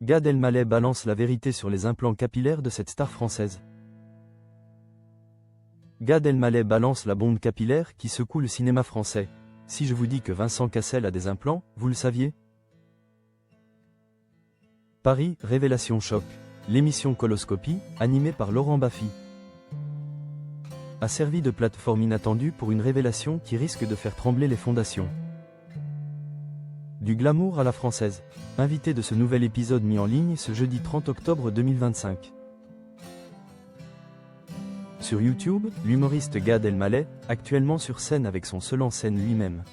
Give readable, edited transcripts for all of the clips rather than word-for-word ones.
Gad Elmaleh balance la vérité sur les implants capillaires de cette star française. Gad Elmaleh balance la bombe capillaire qui secoue le cinéma français. Si je vous dis que Vincent Cassel a des implants, vous le saviez? Paris, révélation choc. L'émission Coloscopie, animée par Laurent Baffy, a servi de plateforme inattendue pour une révélation qui risque de faire trembler les fondations. Du glamour à la française. Invité de ce nouvel épisode mis en ligne ce jeudi 30 octobre 2025. Sur YouTube, l'humoriste Gad Elmaleh, actuellement sur scène avec son seul en scène lui-même,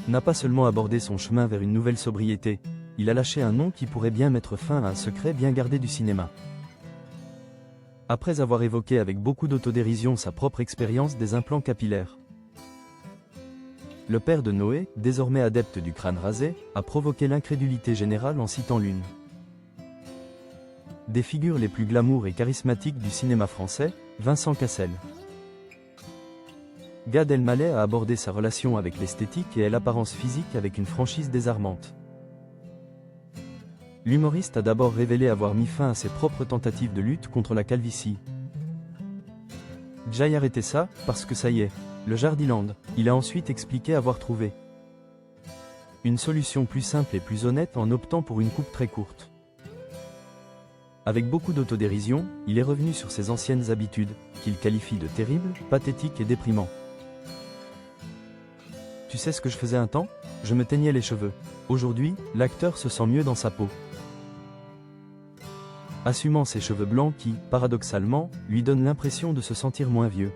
n'a pas seulement abordé son chemin vers une nouvelle sobriété, il a lâché un nom qui pourrait bien mettre fin à un secret bien gardé du cinéma. Après avoir évoqué avec beaucoup d'autodérision sa propre expérience des implants capillaires, le père de Noé, désormais adepte du crâne rasé, a provoqué l'incrédulité générale en citant l'une des figures les plus glamour et charismatiques du cinéma français, Vincent Cassel. Gad Elmaleh a abordé sa relation avec l'esthétique et l'apparence physique avec une franchise désarmante. L'humoriste a d'abord révélé avoir mis fin à ses propres tentatives de lutte contre la calvitie. J'ai arrêté ça, parce que ça y est, le Jardiland. Il a ensuite expliqué avoir trouvé une solution plus simple et plus honnête en optant pour une coupe très courte. Avec beaucoup d'autodérision, il est revenu sur ses anciennes habitudes, qu'il qualifie de terribles, pathétiques et déprimants. Tu sais ce que je faisais un temps? Je me teignais les cheveux. Aujourd'hui, l'acteur se sent mieux dans sa peau, assumant ses cheveux blancs qui, paradoxalement, lui donnent l'impression de se sentir moins vieux.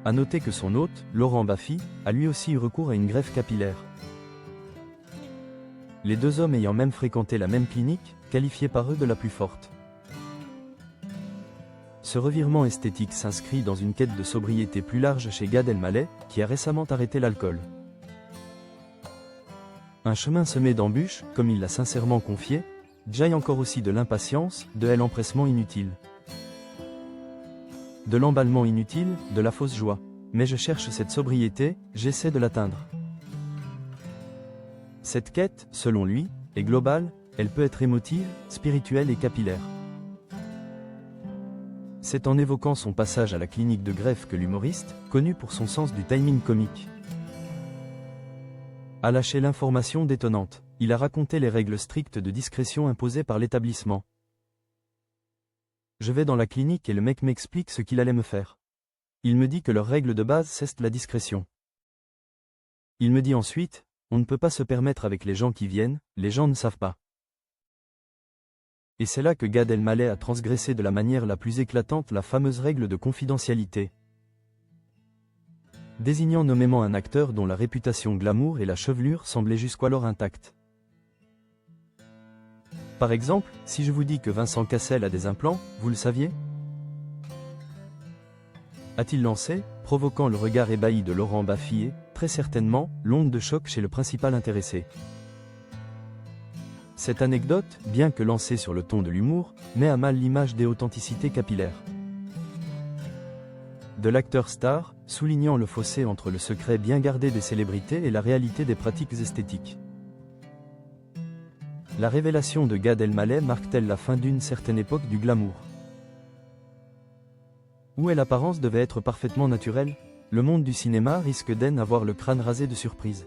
A noter que son hôte, Laurent Baffy, a lui aussi eu recours à une greffe capillaire. Les deux hommes ayant même fréquenté la même clinique, qualifiée par eux de la plus forte. Ce revirement esthétique s'inscrit dans une quête de sobriété plus large chez Gad Elmaleh, qui a récemment arrêté l'alcool. Un chemin semé d'embûches, comme il l'a sincèrement confié, jaillit encore aussi de l'impatience, de l'empressement inutile. De l'emballement inutile, de la fausse joie. Mais je cherche cette sobriété, j'essaie de l'atteindre. Cette quête, selon lui, est globale, elle peut être émotive, spirituelle et capillaire. C'est en évoquant son passage à la clinique de greffe que l'humoriste, connu pour son sens du timing comique, a lâché l'information détonnante. Il a raconté les règles strictes de discrétion imposées par l'établissement. Je vais dans la clinique et le mec m'explique ce qu'il allait me faire. Il me dit que leur règle de base c'est la discrétion. Il me dit ensuite, on ne peut pas se permettre avec les gens qui viennent, les gens ne savent pas. Et c'est là que Gad Elmaleh a transgressé de la manière la plus éclatante la fameuse règle de confidentialité, désignant nommément un acteur dont la réputation glamour et la chevelure semblaient jusqu'alors intactes. Par exemple, si je vous dis que Vincent Cassel a des implants, vous le saviez? A-t-il lancé, provoquant le regard ébahi de Laurent Baffy et, très certainement, l'onde de choc chez le principal intéressé. Cette anecdote, bien que lancée sur le ton de l'humour, met à mal l'image des authenticités capillaires de l'acteur star, soulignant le fossé entre le secret bien gardé des célébrités et la réalité des pratiques esthétiques. La révélation de Gad Elmaleh marque-t-elle la fin d'une certaine époque du glamour, où l'apparence devait être parfaitement naturelle? Le monde du cinéma risque d'en avoir le crâne rasé de surprise.